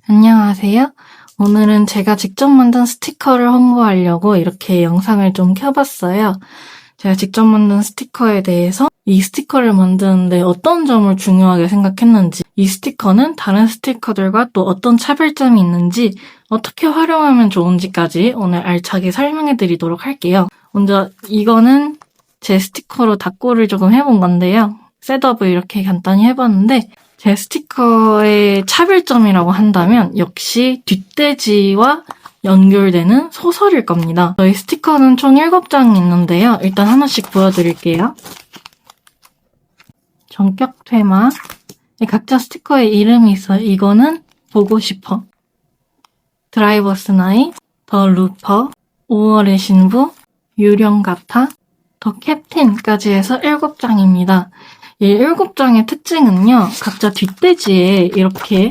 안녕하세요. 오늘은 제가 직접 만든 스티커를 홍보하려고 이렇게 영상을 좀 켜봤어요. 제가 직접 만든 스티커에 대해서 이 스티커를 만드는데 어떤 점을 중요하게 생각했는지, 이 스티커는 다른 스티커들과 또 어떤 차별점이 있는지, 어떻게 활용하면 좋은지까지 오늘 알차게 설명해드리도록 할게요. 먼저 이거는 제 스티커로 닭골을 조금 해본 건데요. 셋업을 이렇게 간단히 해봤는데 제 스티커의 차별점이라고 한다면 역시 뒷돼지와 연결되는 소설일 겁니다. 저희 스티커는 총 7장이 있는데요. 일단 하나씩 보여드릴게요. 전격 테마. 각자 스티커에 이름이 있어요. 이거는 보고 싶어. 드라이버스 나이, 더 루퍼, 5월의 신부, 유령 같아, 더 캡틴까지 해서 7장입니다. 이 7장의 특징은요, 각자 뒷돼지에 이렇게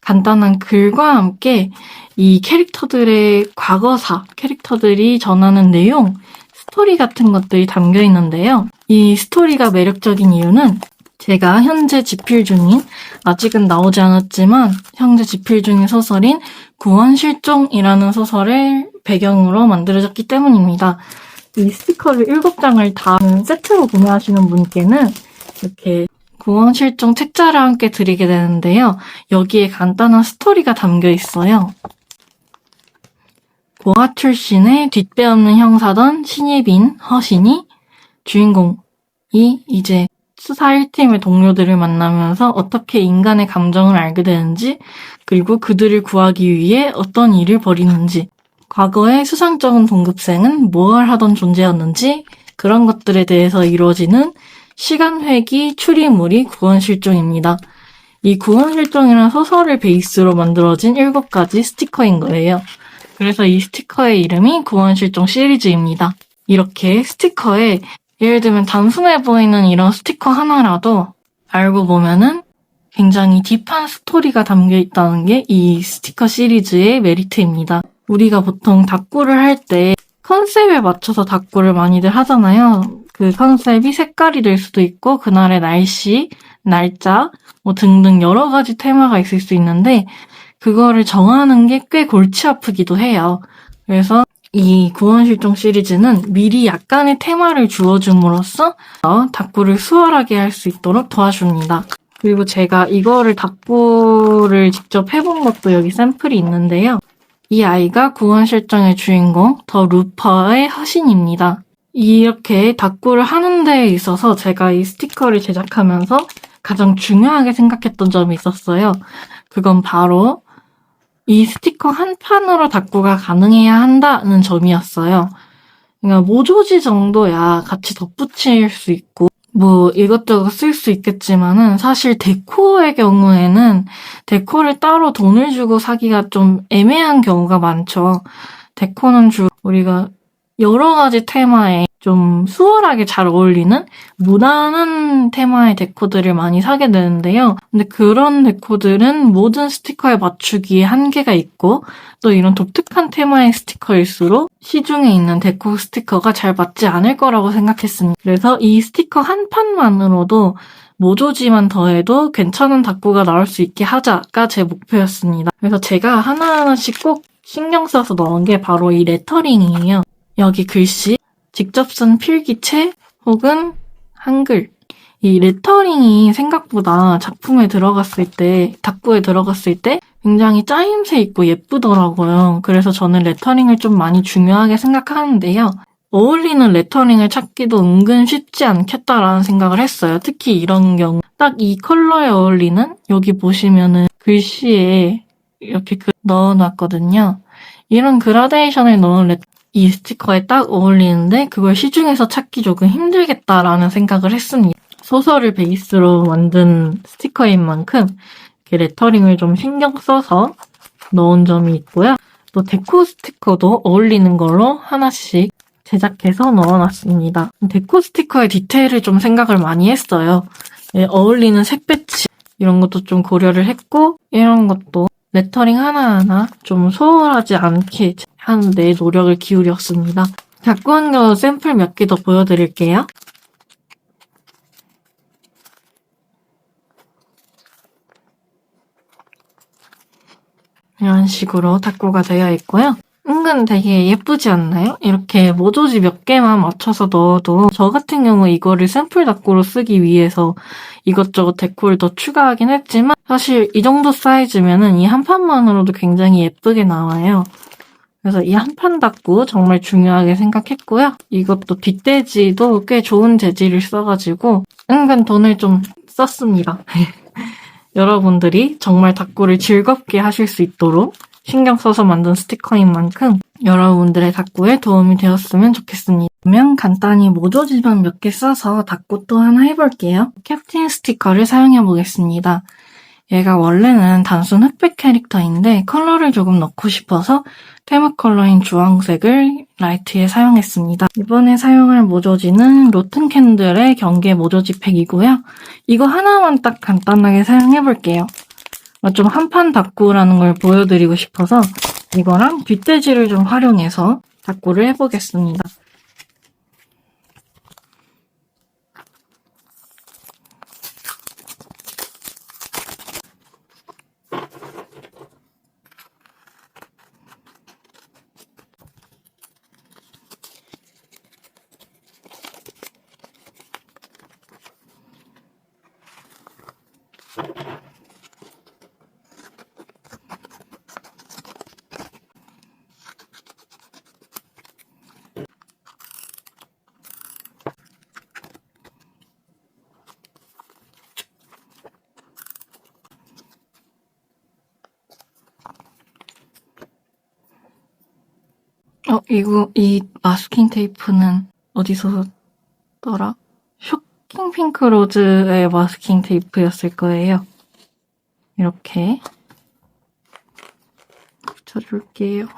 간단한 글과 함께 이 캐릭터들의 과거사, 캐릭터들이 전하는 내용, 스토리 같은 것들이 담겨 있는데요. 이 스토리가 매력적인 이유는 제가 현재 집필 중인, 아직은 나오지 않았지만 현재 집필 중인 소설인 구원실종이라는 소설을 배경으로 만들어졌기 때문입니다. 이 스티커를 7장을 다 세트로 구매하시는 분께는 이렇게 구원실종 책자를 함께 드리게 되는데요. 여기에 간단한 스토리가 담겨 있어요. 고아 출신의 뒷배 없는 형사던 신입인 허신이 주인공이 이제 수사 1팀의 동료들을 만나면서 어떻게 인간의 감정을 알게 되는지, 그리고 그들을 구하기 위해 어떤 일을 벌이는지, 과거의 수상쩍은 동급생은 뭘 하던 존재였는지, 그런 것들에 대해서 이루어지는 시간회귀 추리물이 구원실종입니다. 이 구원실종이라는 소설을 베이스로 만들어진 7가지 스티커인 거예요. 그래서 이 스티커의 이름이 구원실종 시리즈입니다. 이렇게 스티커에 예를 들면 단순해 보이는 이런 스티커 하나라도 알고 보면은 굉장히 딥한 스토리가 담겨 있다는 게 이 스티커 시리즈의 메리트입니다. 우리가 보통 닭골을 할 때 컨셉에 맞춰서 닭골을 많이들 하잖아요. 그 컨셉이 색깔이 될 수도 있고 그날의 날씨, 날짜 뭐 등등 여러 가지 테마가 있을 수 있는데 그거를 정하는 게 꽤 골치 아프기도 해요. 그래서 이 구원실종 시리즈는 미리 약간의 테마를 주어줌으로써 닭골을 수월하게 할 수 있도록 도와줍니다. 그리고 제가 이거를 닭골을 직접 해본 것도 여기 샘플이 있는데요. 이 아이가 구원실종의 주인공 더 루퍼의 허신입니다. 이렇게 닭골을 하는 데에 있어서 제가 이 스티커를 제작하면서 가장 중요하게 생각했던 점이 있었어요. 그건 바로 이 스티커 한 판으로 닭골가 가능해야 한다는 점이었어요. 그러니까 모조지 정도야 같이 덧붙일 수 있고 뭐 이것저것 쓸 수 있겠지만은 사실 데코의 경우에는 데코를 따로 돈을 주고 사기가 좀 애매한 경우가 많죠. 데코는 주로 우리가 여러 가지 테마에 좀 수월하게 잘 어울리는 무난한 테마의 데코들을 많이 사게 되는데요. 근데 그런 데코들은 모든 스티커에 맞추기에 한계가 있고 또 이런 독특한 테마의 스티커일수록 시중에 있는 데코 스티커가 잘 맞지 않을 거라고 생각했습니다. 그래서 이 스티커 한 판만으로도 모조지만 더해도 괜찮은 닭구가 나올 수 있게 하자가 제 목표였습니다. 그래서 제가 하나하나씩 꼭 신경 써서 넣은 게 바로 이 레터링이에요. 여기 글씨, 직접 쓴 필기체 혹은 한글. 이 레터링이 생각보다 작품에 들어갔을 때, 닭구에 들어갔을 때 굉장히 짜임새 있고 예쁘더라고요. 그래서 저는 레터링을 좀 많이 중요하게 생각하는데요. 어울리는 레터링을 찾기도 은근 쉽지 않겠다라는 생각을 했어요. 특히 이런 경우. 딱 이 컬러에 어울리는, 여기 보시면은 글씨에 이렇게 넣어놨거든요. 이런 그라데이션을 넣은 이 스티커에 딱 어울리는데 그걸 시중에서 찾기 조금 힘들겠다라는 생각을 했습니다. 소설을 베이스로 만든 스티커인 만큼 이렇게 레터링을 좀 신경 써서 넣은 점이 있고요. 또 데코 스티커도 어울리는 걸로 하나씩 제작해서 넣어놨습니다. 데코 스티커의 디테일을 좀 생각을 많이 했어요. 어울리는 색 배치 이런 것도 좀 고려를 했고 이런 것도 레터링 하나하나 좀 소홀하지 않게 하는 데 노력을 기울였습니다. 갖고 온 거 샘플 몇 개 더 보여드릴게요. 이런 식으로 닦고가 되어 있고요. 은근 되게 예쁘지 않나요? 이렇게 모조지 몇 개만 맞춰서 넣어도 저 같은 경우 이거를 샘플 닦고로 쓰기 위해서 이것저것 데코를 더 추가하긴 했지만 사실 이 정도 사이즈면은 이 한 판만으로도 굉장히 예쁘게 나와요. 그래서 이 한 판 닦고 정말 중요하게 생각했고요. 이것도 뒷돼지도 꽤 좋은 재질을 써가지고 은근 돈을 좀 썼습니다. 여러분들이 정말 닦고를 즐겁게 하실 수 있도록 신경 써서 만든 스티커인 만큼 여러분들의 닦고에 도움이 되었으면 좋겠습니다. 그러면 간단히 모조지만 몇 개 써서 닦고 또 하나 해볼게요. 캡틴 스티커를 사용해 보겠습니다. 얘가 원래는 단순 흑백 캐릭터인데 컬러를 조금 넣고 싶어서 테마 컬러인 주황색을 라이트에 사용했습니다. 이번에 사용할 모조지는 로튼 캔들의 경계 모조지 팩이고요. 이거 하나만 딱 간단하게 사용해볼게요. 좀 한판 닦고라는 걸 보여드리고 싶어서 이거랑 뒷돼지를 좀 활용해서 닦고를 해보겠습니다. 이 마스킹 테이프는 어디서 샀더라? 쇼킹 핑크 로즈의 마스킹 테이프였을 거예요. 이렇게 붙여줄게요.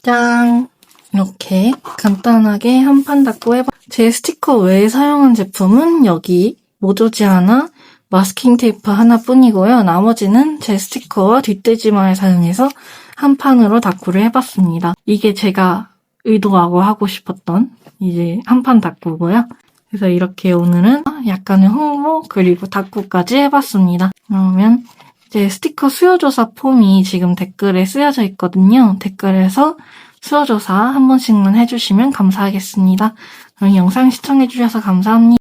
짠! 이렇게 간단하게 한 판 닦고 제 스티커 외에 사용한 제품은 여기 모조지 하나, 마스킹 테이프 하나뿐이고요. 나머지는 제 스티커와 뒷돼지만을 사용해서 한 판으로 닦고를 해봤습니다. 이게 제가 의도하고 하고 싶었던 이제 한 판 닦고고요. 그래서 이렇게 오늘은 약간의 홍보 그리고 닦고까지 해봤습니다. 그러면 이제 스티커 수요조사 폼이 지금 댓글에 쓰여져 있거든요. 댓글에서 수요조사 한 번씩만 해주시면 감사하겠습니다. 그럼 영상 시청해주셔서 감사합니다.